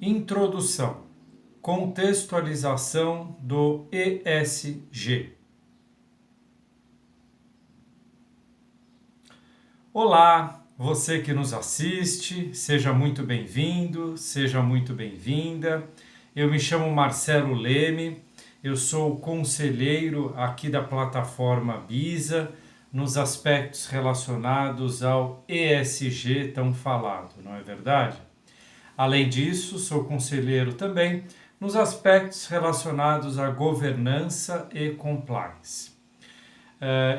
Introdução, contextualização do ESG. Olá, você que nos assiste, seja muito bem-vindo, seja muito bem-vinda. Eu me chamo Marcelo Leme, eu sou conselheiro aqui da plataforma BISA nos aspectos relacionados ao ESG tão falado, não é verdade? Além disso, sou conselheiro também nos aspectos relacionados à governança e compliance.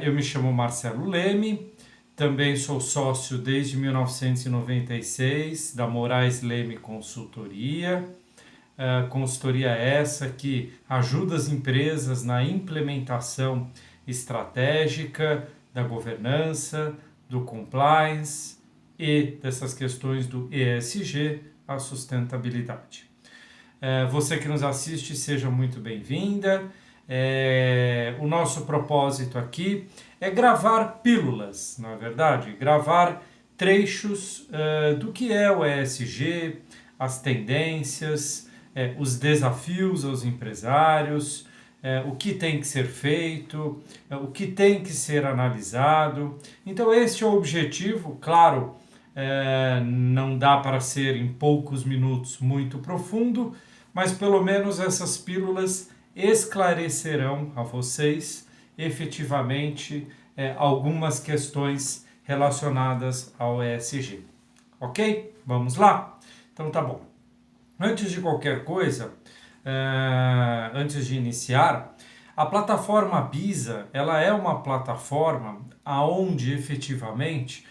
Eu me chamo Marcelo Leme, também sou sócio desde 1996 da Moraes Leme Consultoria, consultoria essa que ajuda as empresas na implementação estratégica da governança, do compliance e dessas questões do ESG, a sustentabilidade. Você que nos assiste, seja muito bem-vinda. O nosso propósito aqui é gravar pílulas, não é verdade? Gravar trechos do que é o ESG, as tendências, os desafios aos empresários, o que tem que ser feito, o que tem que ser analisado. Então este é o objetivo, claro. Não dá para ser em poucos minutos muito profundo, mas pelo menos essas pílulas esclarecerão a vocês efetivamente algumas questões relacionadas ao ESG. Ok? Vamos lá? Então tá bom. Antes de qualquer coisa, antes de iniciar, a plataforma BISA, ela é uma plataforma onde efetivamente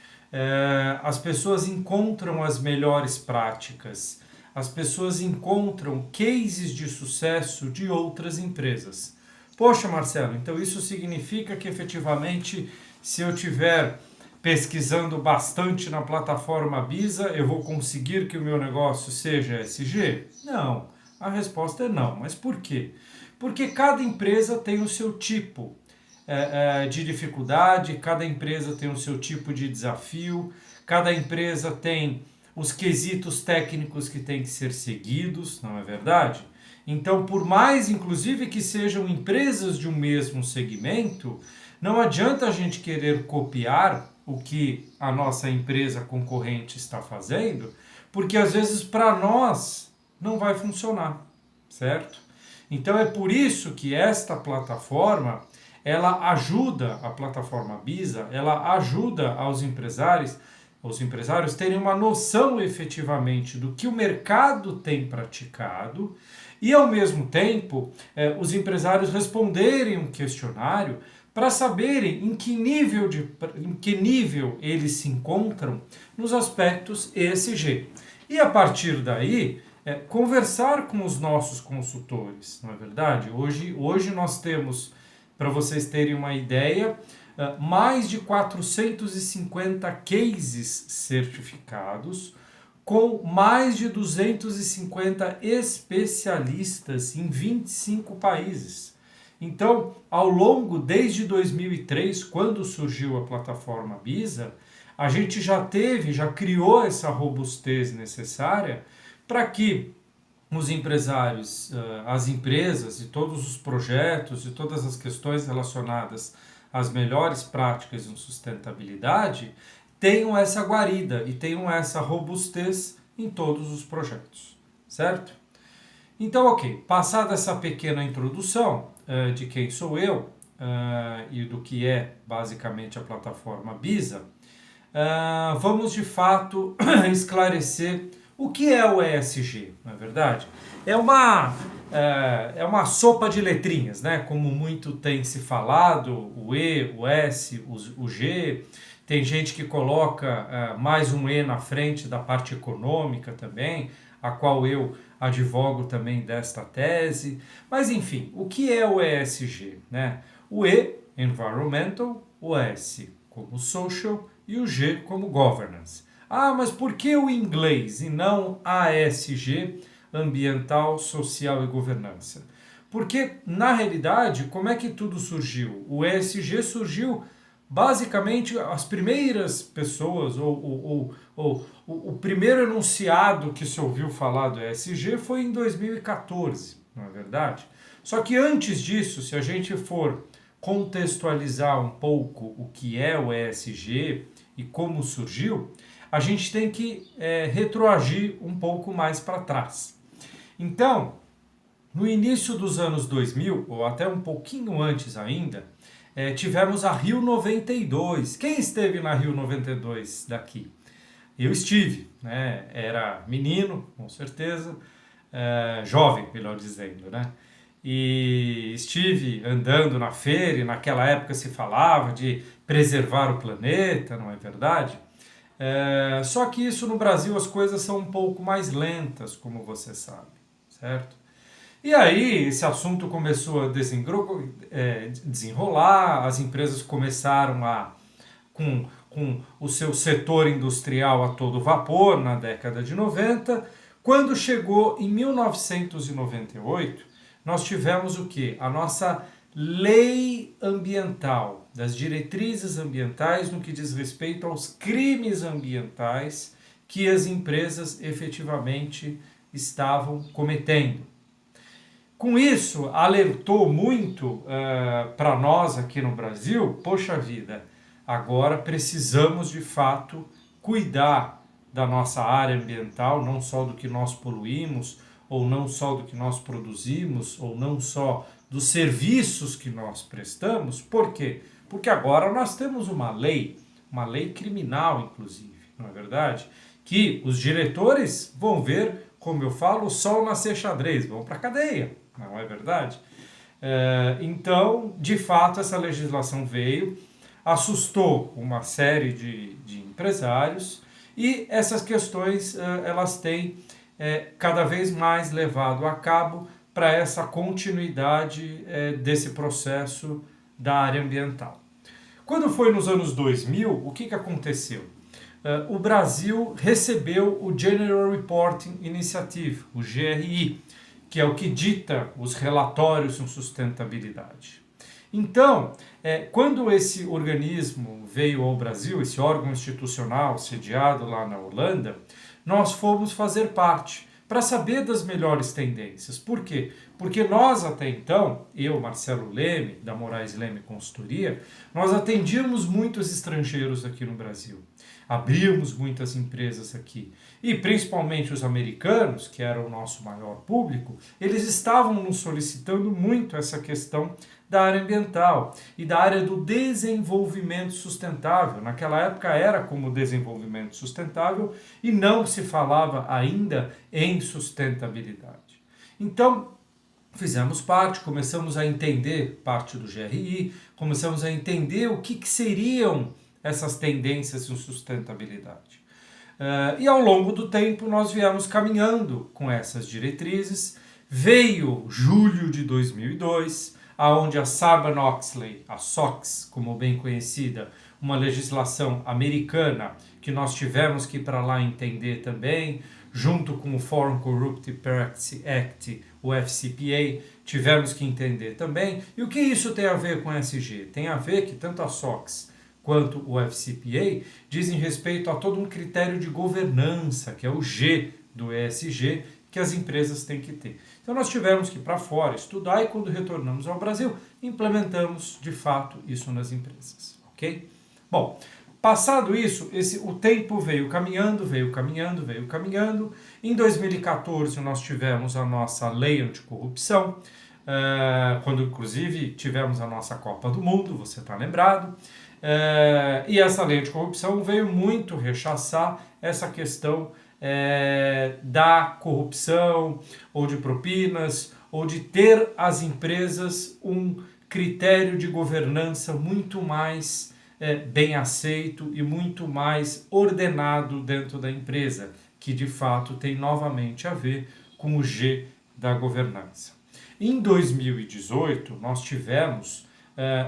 as pessoas encontram as melhores práticas, as pessoas encontram cases de sucesso de outras empresas. Poxa, Marcelo, então isso significa que efetivamente, se eu tiver pesquisando bastante na plataforma BISA, eu vou conseguir que o meu negócio seja ESG? Não, a resposta é não. Mas por quê? Porque cada empresa tem o seu tipo de dificuldade, cada empresa tem o seu tipo de desafio, cada empresa tem os quesitos técnicos que têm que ser seguidos, não é verdade? Então, por mais, inclusive, que sejam empresas de um mesmo segmento, não adianta a gente querer copiar o que a nossa empresa concorrente está fazendo, porque às vezes para nós não vai funcionar, certo? Então é por isso que esta plataforma, ela ajuda, a plataforma BISA, ela ajuda os empresários terem uma noção efetivamente do que o mercado tem praticado e, ao mesmo tempo, os empresários responderem um questionário para saberem em que nível eles se encontram nos aspectos ESG. E, a partir daí, conversar com os nossos consultores, não é verdade? Hoje nós temos, para vocês terem uma ideia, mais de 450 cases certificados, com mais de 250 especialistas em 25 países. Então, ao longo, desde 2003, quando surgiu a plataforma BISA, a gente já criou essa robustez necessária para que os empresários, as empresas e todos os projetos e todas as questões relacionadas às melhores práticas em sustentabilidade tenham essa guarida e tenham essa robustez em todos os projetos, certo? Então, ok, passada essa pequena introdução de quem sou eu e do que é basicamente a plataforma BISA, vamos de fato esclarecer o que é o ESG, não é verdade? É uma sopa de letrinhas, né? Como muito tem se falado, o E, o S, o G. Tem gente que coloca mais um E na frente da parte econômica também, a qual eu advogo também desta tese. Mas enfim, o que é o ESG, né? O E, Environmental, o S como Social e o G como Governance. Ah, mas por que o inglês e não ASG, Ambiental, Social e Governança? Porque, na realidade, como é que tudo surgiu? O ESG surgiu basicamente as primeiras pessoas, ou o primeiro enunciado que se ouviu falar do ESG foi em 2014, não é verdade? Só que antes disso, se a gente for contextualizar um pouco o que é o ESG e como surgiu, a gente tem que retroagir um pouco mais para trás. Então, no início dos anos 2000, ou até um pouquinho antes ainda, tivemos a Rio 92. Quem esteve na Rio 92 daqui? Eu estive, né? Era menino, com certeza, jovem, melhor dizendo, né? E estive andando na feira, e naquela época se falava de preservar o planeta, não é verdade? Só que isso no Brasil as coisas são um pouco mais lentas, como você sabe, certo? E aí esse assunto começou a desenrolar, as empresas começaram com o seu setor industrial a todo vapor na década de 90. Quando chegou em 1998, nós tivemos o quê? A nossa lei ambiental, das diretrizes ambientais no que diz respeito aos crimes ambientais que as empresas efetivamente estavam cometendo. Com isso, alertou muito para nós aqui no Brasil, poxa vida, agora precisamos de fato cuidar da nossa área ambiental, não só do que nós poluímos, ou não só do que nós produzimos, ou não só dos serviços que nós prestamos. Por quê? Porque agora nós temos uma lei criminal, inclusive, não é verdade? Que os diretores vão ver, como eu falo, o sol nascer xadrez, vão para a cadeia, não é verdade? Então, de fato, essa legislação veio, assustou uma série de empresários e essas questões elas têm cada vez mais levado a cabo para essa continuidade desse processo da área ambiental. Quando foi nos anos 2000, o que aconteceu? O Brasil recebeu o General Reporting Initiative, o GRI, que é o que dita os relatórios em sustentabilidade. Então, quando esse organismo veio ao Brasil, esse órgão institucional sediado lá na Holanda, nós fomos fazer parte para saber das melhores tendências. Por quê? Porque nós até então, eu, Marcelo Leme, da Moraes Leme Consultoria, nós atendíamos muitos estrangeiros aqui no Brasil. Abrimos muitas empresas aqui. E principalmente os americanos, que era o nosso maior público, eles estavam nos solicitando muito essa questão da área ambiental e da área do desenvolvimento sustentável. Naquela época era como desenvolvimento sustentável e não se falava ainda em sustentabilidade. Então, fizemos parte, começamos a entender parte do GRI, começamos a entender o que seriam essas tendências em sustentabilidade. E ao longo do tempo nós viemos caminhando com essas diretrizes. Veio julho de 2002, aonde a Sarbanes-Oxley, a SOX, como bem conhecida, uma legislação americana que nós tivemos que ir para lá entender também, junto com o Foreign Corrupt Practices Act, o FCPA, tivemos que entender também. E o que isso tem a ver com ESG? Tem a ver que tanto a SOX quanto o FCPA dizem respeito a todo um critério de governança, que é o G do ESG, que as empresas têm que ter. Então nós tivemos que ir para fora estudar e quando retornamos ao Brasil, implementamos de fato isso nas empresas, ok? Bom, passado isso, o tempo veio caminhando. Em 2014 nós tivemos a nossa lei anticorrupção, quando inclusive tivemos a nossa Copa do Mundo, você está lembrado? E essa lei anticorrupção veio muito rechaçar essa questão da corrupção, ou de propinas, ou de ter as empresas um critério de governança muito mais bem aceito e muito mais ordenado dentro da empresa, que de fato tem novamente a ver com o G da governança. Em 2018, nós tivemos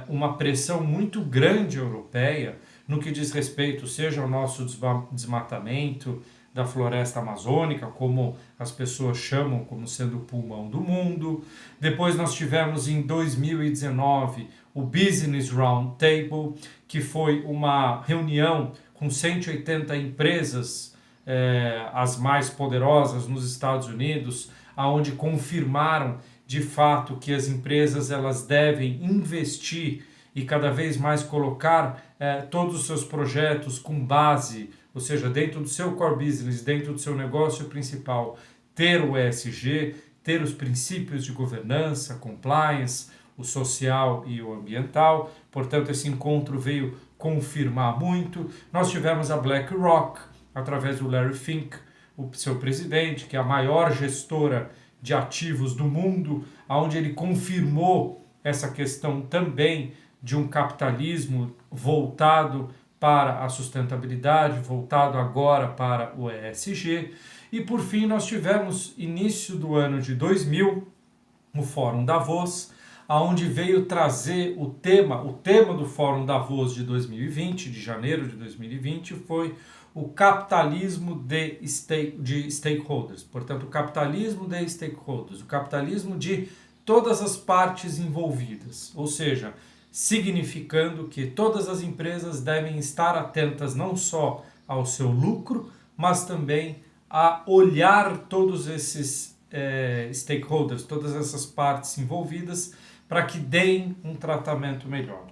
uma pressão muito grande europeia no que diz respeito, seja ao nosso desmatamento da floresta amazônica, como as pessoas chamam como sendo o pulmão do mundo. Depois nós tivemos em 2019 o Business Roundtable, que foi uma reunião com 180 empresas, as mais poderosas nos Estados Unidos, onde confirmaram de fato que as empresas elas devem investir e cada vez mais colocar todos os seus projetos com base, ou seja, dentro do seu core business, dentro do seu negócio principal, ter o ESG, ter os princípios de governança, compliance, o social e o ambiental. Portanto, esse encontro veio confirmar muito. Nós tivemos a BlackRock, através do Larry Fink, o seu presidente, que é a maior gestora de ativos do mundo, onde ele confirmou essa questão também de um capitalismo voltado para a sustentabilidade, voltado agora para o ESG. E por fim nós tivemos, início do ano de 2000, o Fórum Davos, onde veio trazer o tema do Fórum Davos de 2020, de janeiro de 2020, foi o capitalismo de stakeholders, portanto, o capitalismo de stakeholders, o capitalismo de todas as partes envolvidas, ou seja, significando que todas as empresas devem estar atentas não só ao seu lucro, mas também a olhar todos esses stakeholders, todas essas partes envolvidas, para que deem um tratamento melhor.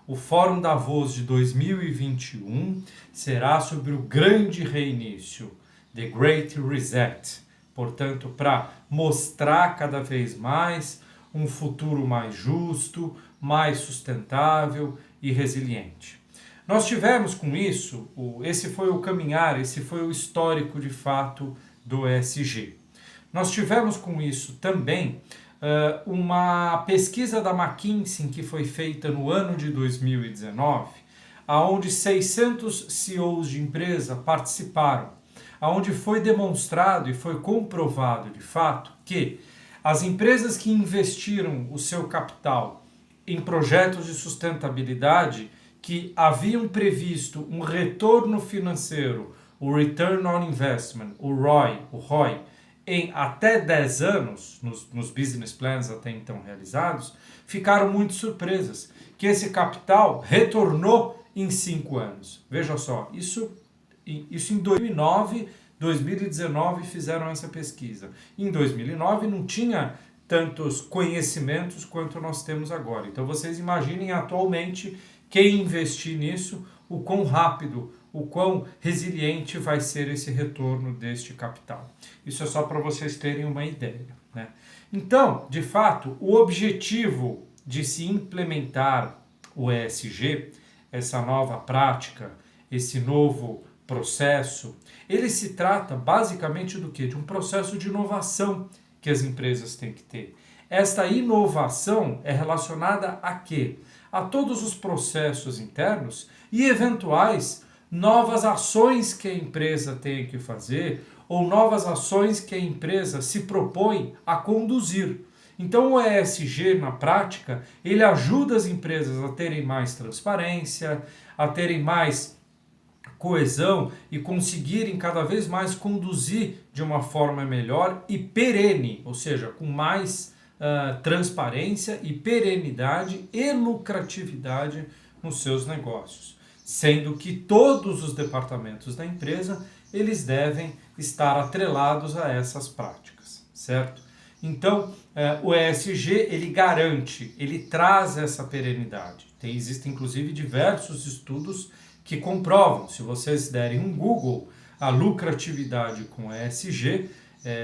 O Fórum Davos de 2021 será sobre o grande reinício, The Great Reset, portanto, para mostrar cada vez mais um futuro mais justo, mais sustentável e resiliente. Nós tivemos com isso, esse foi o caminhar, esse foi o histórico de fato do ESG. Nós tivemos com isso também uma pesquisa da McKinsey que foi feita no ano de 2019, onde 600 CEOs de empresa participaram, onde foi demonstrado e foi comprovado de fato que as empresas que investiram o seu capital em projetos de sustentabilidade que haviam previsto um retorno financeiro, o Return on Investment, o ROI, em até 10 anos, nos business plans até então realizados, ficaram muito surpresas, que esse capital retornou em 5 anos. Veja só, isso em 2019 fizeram essa pesquisa. Em 2009 não tinha tantos conhecimentos quanto nós temos agora. Então vocês imaginem atualmente quem investir nisso, o quão rápido, o quão resiliente vai ser esse retorno deste capital. Isso é só para vocês terem uma ideia, né? Então, de fato, o objetivo de se implementar o ESG, essa nova prática, esse novo processo, ele se trata basicamente do quê? De um processo de inovação que as empresas têm que ter. Esta inovação é relacionada a quê? A todos os processos internos e eventuais novas ações que a empresa tem que fazer ou novas ações que a empresa se propõe a conduzir. Então o ESG na prática, ele ajuda as empresas a terem mais transparência, a terem mais coesão e conseguirem cada vez mais conduzir de uma forma melhor e perene, ou seja, com mais transparência e perenidade e lucratividade nos seus negócios, sendo que todos os departamentos da empresa eles devem estar atrelados a essas práticas, certo? Então, o ESG ele garante, ele traz essa perenidade. Existem inclusive diversos estudos que comprovam, se vocês derem um Google, a lucratividade com ESG,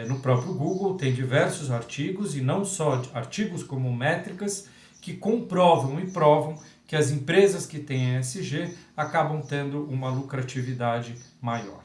no próprio Google tem diversos artigos, e não só artigos como métricas, que comprovam e provam que as empresas que têm ESG acabam tendo uma lucratividade maior.